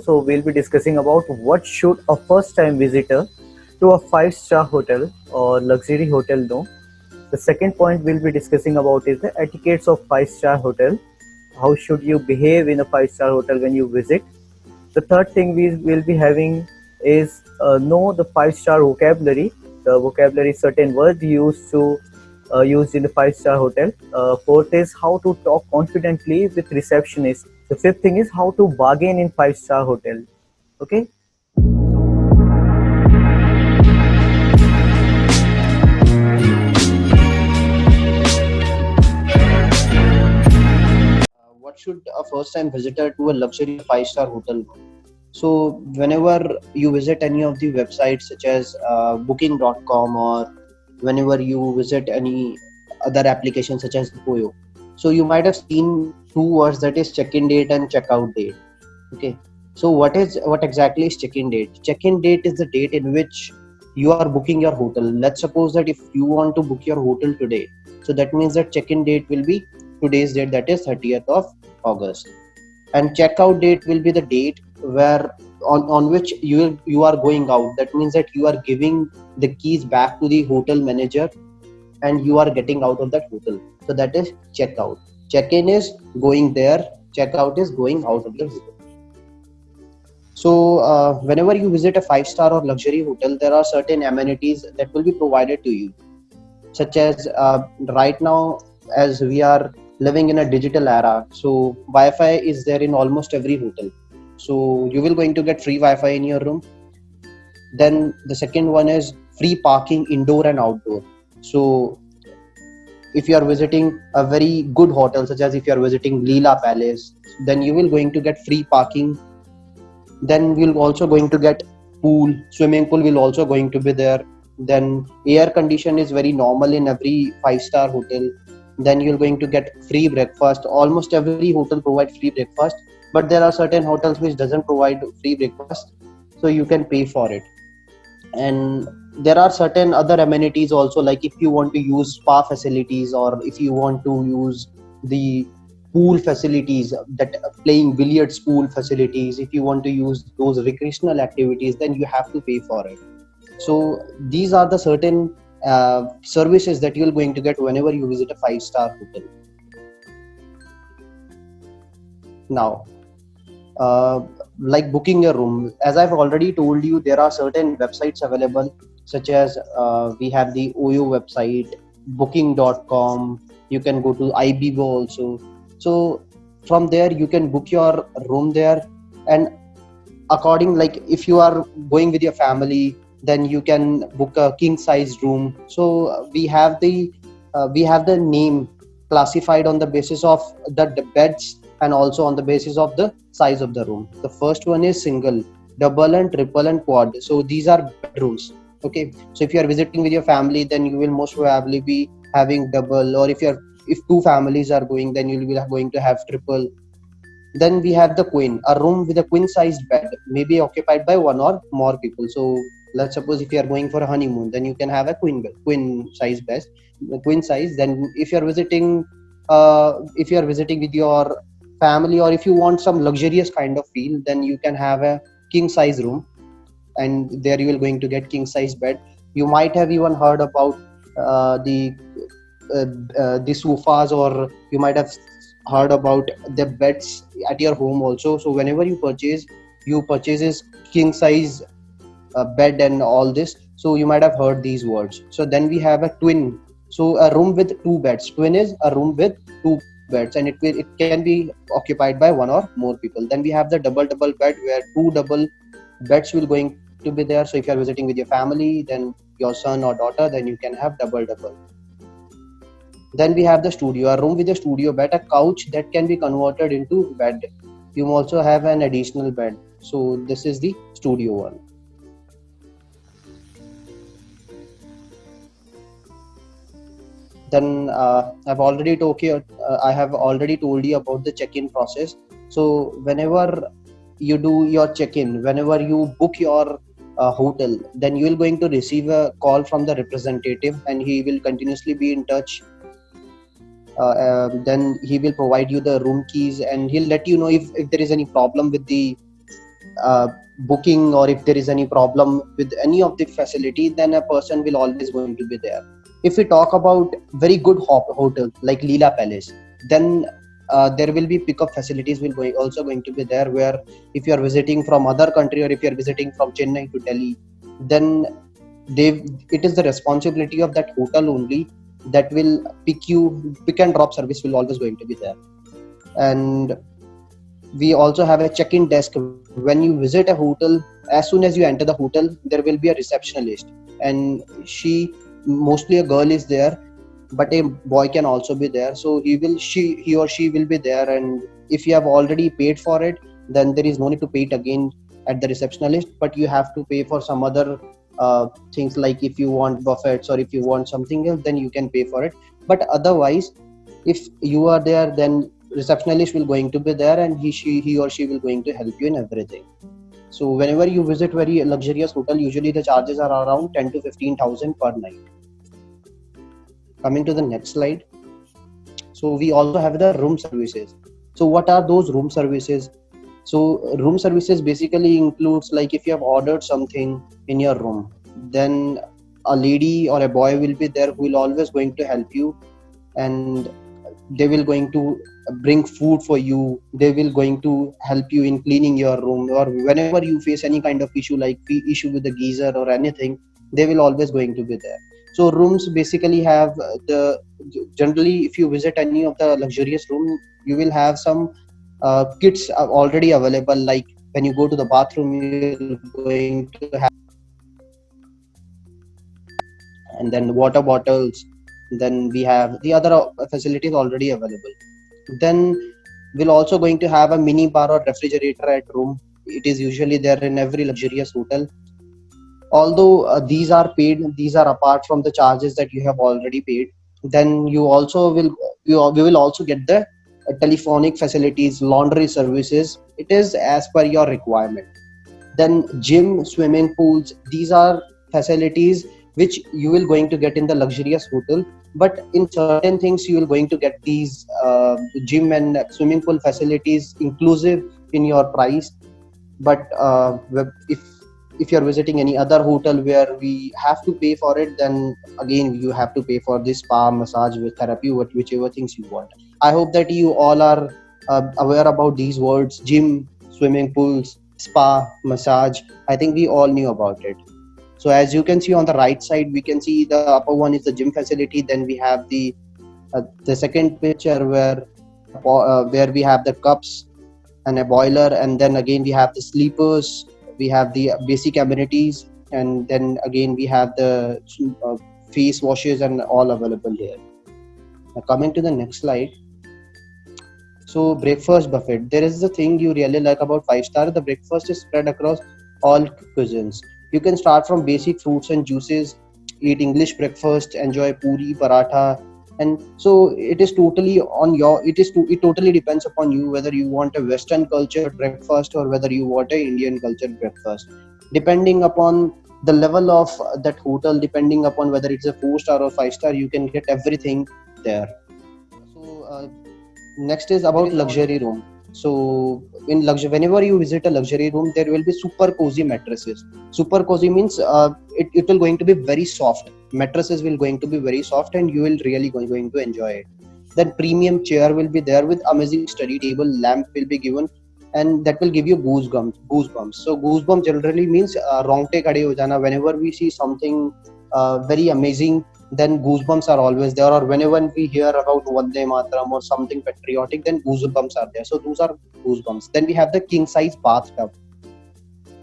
So we'll be discussing about what should a first-time visitor to a five-star hotel or luxury hotel know. The second point we'll be discussing about is the etiquettes of five-star hotel. How should you behave in a five-star hotel when you visit? The third thing we will be having is know the five-star vocabulary. The vocabulary, certain words used in the five-star hotel. Fourth is how to talk confidently with receptionists. The fifth thing is how to bargain in five-star hotel. Okay. What should a first time visitor to a luxury five-star hotel know? So, whenever you visit any of the websites such as booking.com, or whenever you visit any other application such as Poyo, so you might have seen two words, that is check-in date and check-out date. Okay. So what exactly is check-in date? Check-in date is the date in which you are booking your hotel. Let's suppose that if you want to book your hotel today, so that means that check-in date will be today's date, that is 30th of August, and checkout date will be the date where on which you are going out. That means that you are giving the keys back to the hotel manager and you are getting out of that hotel. So that is checkout. Check-in is going there, checkout is going out of the hotel. So, whenever you visit a five-star or luxury hotel, there are certain amenities that will be provided to you, such as right now, as we are living in a digital era, so Wi-Fi is there in almost every hotel. So you will going to get free Wi-Fi in your room. Then the second one is free parking indoor and outdoor. So if you are visiting a very good hotel, such as if you are visiting Leela Palace, then you will going to get free parking. Then you'll also going to get pool, swimming pool will also going to be there. Then air condition is very normal in every five-star hotel. Then you're going to get free breakfast. Almost every hotel provides free breakfast, but there are certain hotels which doesn't provide free breakfast, so you can pay for it. And there are certain other amenities also, like if you want to use spa facilities, or if you want to use the pool facilities, that playing billiards pool facilities, if you want to use those recreational activities, then you have to pay for it. So these are the certain services that you're going to get whenever you visit a five-star hotel. Now, uh, like booking a room, as I've already told you, there are certain websites available, such as we have the Oyo website, booking.com. You can go to Ibibo also. So from there you can book your room there, and according, like if you are going with your family, then you can book a king size room. So we have the name classified on the basis of the beds, and also on the basis of the size of the room. The first one is single, double and triple and quad. So these are bedrooms. Okay. So if you are visiting with your family, then you will most probably be having double, or if two families are going, then you will be going to have triple. Then we have the queen, a room with a queen sized bed, may be occupied by one or more people. So let's suppose if you are going for a honeymoon, then you can have a queen size bed, queen size. Then if you are visiting with your family, or if you want some luxurious kind of feel, then you can have a king size room, and there you will going to get king size bed. You might have even heard about uh, the uh, the sofas, or you might have heard about the beds at your home also. So whenever you purchases king size bed and all this, so you might have heard these words. So then we have a twin, so a room with two beds. Twin is a room with two beds, and it can be occupied by one or more people. Then we have the double bed, where two double beds will going to be there. So if you are visiting with your family, then your son or daughter, then you can have double. Then we have the studio, a room with a studio bed, a couch that can be converted into bed. You also have an additional bed. So this is the studio one. Then I have already told you about the check-in process. So whenever you do your check-in, whenever you book your hotel, then you will going to receive a call from the representative, and he will continuously be in touch. Then he will provide you the room keys, and he'll let you know if there is any problem with the booking, or if there is any problem with any of the facility, then a person will always going to be there. If we talk about very good hotel like Leela Palace, then there will be pickup facilities will also going to be there, where if you are visiting from other country, or if you are visiting from Chennai to Delhi, then it is the responsibility of that hotel only that will pick and drop service will always going to be there. And we also have a check-in desk. When you visit a hotel, as soon as you enter the hotel, there will be a receptionist, and mostly a girl is there, but a boy can also be there. So he or she will be there, and if you have already paid for it, then there is no need to pay it again at the receptionist, but you have to pay for some other things, like if you want buffets or if you want something else, then you can pay for it. But otherwise, if you are there, then receptionist will going to be there, and he or she will going to help you in everything. So whenever you visit very luxurious hotel, usually the charges are around 10 to 15,000 per night. Coming to the next slide. So we also have the room services. So what are those room services? So room services basically includes, like if you have ordered something in your room, then a lady or a boy will be there who will always going to help you, and they will going to bring food for you. They will going to help you in cleaning your room, or whenever you face any kind of issue, like issue with the geyser or anything, they will always going to be there. So rooms basically have generally, if you visit any of the luxurious room, you will have some kits are already available, like when you go to the bathroom, you're going to have, and then water bottles, then we have the other facilities already available. Then we'll also going to have a mini bar or refrigerator at room. It is usually there in every luxurious hotel. Although these are apart from the charges that you have already paid. Then we will also get the telephonic facilities, laundry services. It is as per your requirement. Then gym, swimming pools, these are facilities which you will going to get in the luxurious hotel, but in certain things you will going to get these gym and swimming pool facilities inclusive in your price. But if you're visiting any other hotel where we have to pay for it, then again you have to pay for this spa, massage, with therapy, whichever things you want. I hope that you all are aware about these words: gym, swimming pools, spa, massage. I think we all knew about it. So as you can see on the right side, we can see the upper one is the gym facility. Then we have the second picture where we have the cups and a boiler, and then again we have the sleepers, we have the basic amenities, and then again we have the face washes and all available here. Now coming to the next slide. So breakfast buffet. There is the thing you really like about 5-star. The breakfast is spread across all cuisines. You can start from basic fruits and juices, eat English breakfast, enjoy puri, paratha, and so it is totally on it totally depends upon you whether you want a Western culture breakfast or whether you want a Indian culture breakfast. Depending upon the level of that hotel, depending upon whether it's a 4-star or 5-star, you can get everything there. So next is about luxury room. So whenever you visit a luxury room, there will be super cozy mattresses. Super cozy means it will going to be very soft. Mattresses will going to be very soft, and you will really going to enjoy it. Then premium chair will be there with amazing study table, lamp will be given, and that will give you goosebumps. So goosebumps generally means rongte khade ho jana. Whenever we see something very amazing, then goosebumps are always there. Or whenever we hear about Vande Mataram or something patriotic, then goosebumps are there. So those are goosebumps. Then we have the king size bathtub.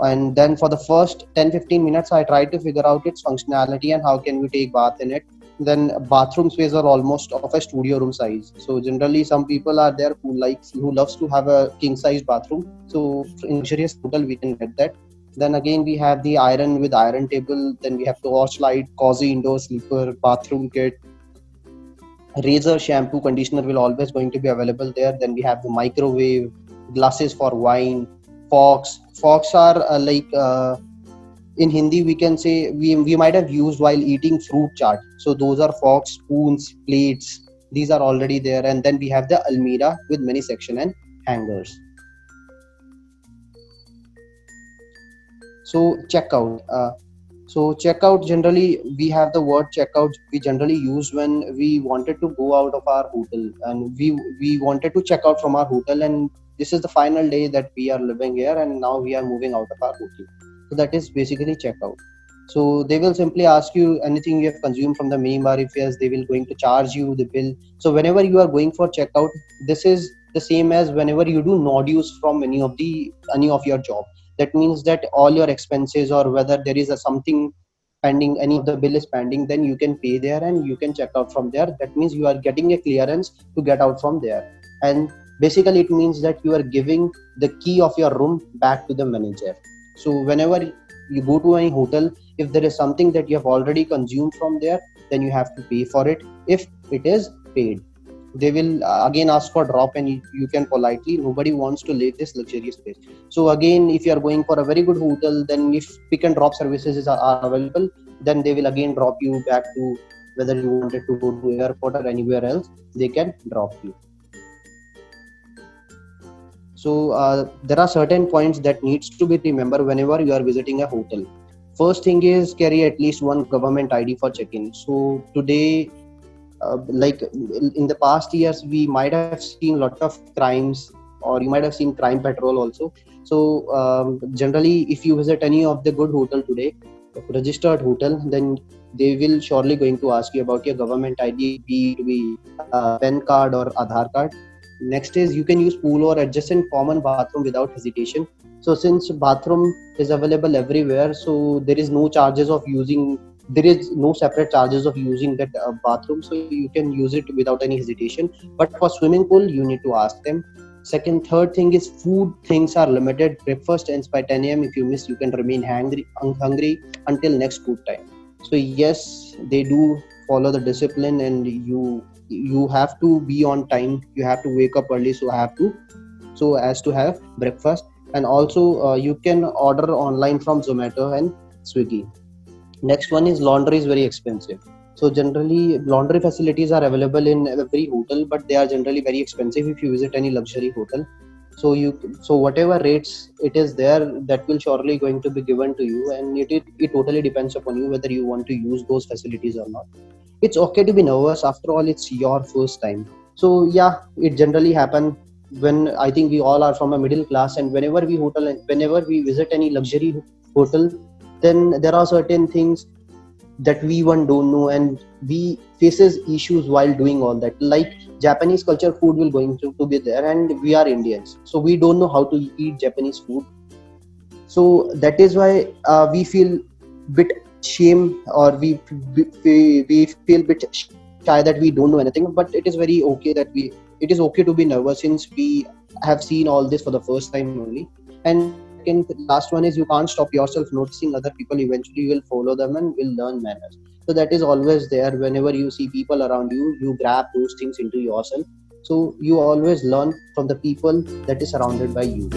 And then for the first 10-15 minutes, I tried to figure out its functionality and how can we take bath in it. Then bathroom space are almost of a studio room size. So generally some people are there who loves to have a king size bathroom. So in luxurious hotel we can get that. Then again we have the iron with iron table. Then we have torch light, cozy indoor sleeper, bathroom kit, razor, shampoo, conditioner will always going to be available there. Then we have the microwave, glasses for wine, forks are in Hindi we can say we might have used while eating fruit chaat. So those are forks, spoons, plates, these are already there. And then we have the almirah with many section and hangers. So checkout. So checkout, generally we have the word checkout we generally use when we wanted to go out of our hotel, and we wanted to check out from our hotel, and this is the final day that we are living here, and now we are moving out of our hotel. So that is basically checkout. So they will simply ask you anything you have consumed from the mini bar. If yes, they will going to charge you the bill. So whenever you are going for checkout, this is the same as whenever you do not use from any of your job. That means that all your expenses, or whether there is a something pending, any of the bill is pending, then you can pay there and you can check out from there. That means you are getting a clearance to get out from there. And basically it means that you are giving the key of your room back to the manager. So whenever you go to any hotel, if there is something that you have already consumed from there, then you have to pay for it. If it is paid, they will again ask for drop, and you can politely, nobody wants to leave this luxurious place. So again, if you are going for a very good hotel, then if pick and drop services are available, then they will again drop you back to, whether you wanted to go to airport or anywhere else, they can drop you. So there are certain points that needs to be remembered whenever you are visiting a hotel. First thing is carry at least one government ID for check-in. So today, like in the past years, we might have seen a lot of crimes, or you might have seen crime patrol also. So generally, if you visit any of the good hotel today, registered hotel, then they will surely going to ask you about your government ID, be PAN card or Aadhaar card. Next is you can use pool or adjacent common bathroom without hesitation. So since bathroom is available everywhere, so there is no charges of using, there is no separate charges of using that bathroom, so you can use it without any hesitation. But for swimming pool, you need to ask them. Second, third thing is food things are limited. Breakfast ends by 10 a.m. If you miss, you can remain hungry until next food time. So yes, they do follow the discipline, and you have to be on time. You have to wake up early, so as to have breakfast. And also you can order online from Zomato and Swiggy. Next one is laundry is very expensive. So generally laundry facilities are available in every hotel, but they are generally very expensive if you visit any luxury hotel. So whatever rates it is there, that will surely going to be given to you, and it totally depends upon you whether you want to use those facilities or not. It's okay to be nervous, after all it's your first time. So yeah, it generally happen when, I think we all are from a middle class, and whenever we visit any luxury hotel, then there are certain things that we one don't know, and we faces issues while doing all that. Like Japanese culture food will going to be there, and we are Indians, so we don't know how to eat Japanese food. So that is why we feel bit shame, or we feel bit shy that we don't know anything. But it is very okay that it is okay to be nervous, since we have seen all this for the first time only. And second, last one is you can't stop yourself noticing other people. Eventually you will follow them and will learn manners. So that is always there. Whenever you see people around you, you grab those things into yourself. So you always learn from the people that is surrounded by you.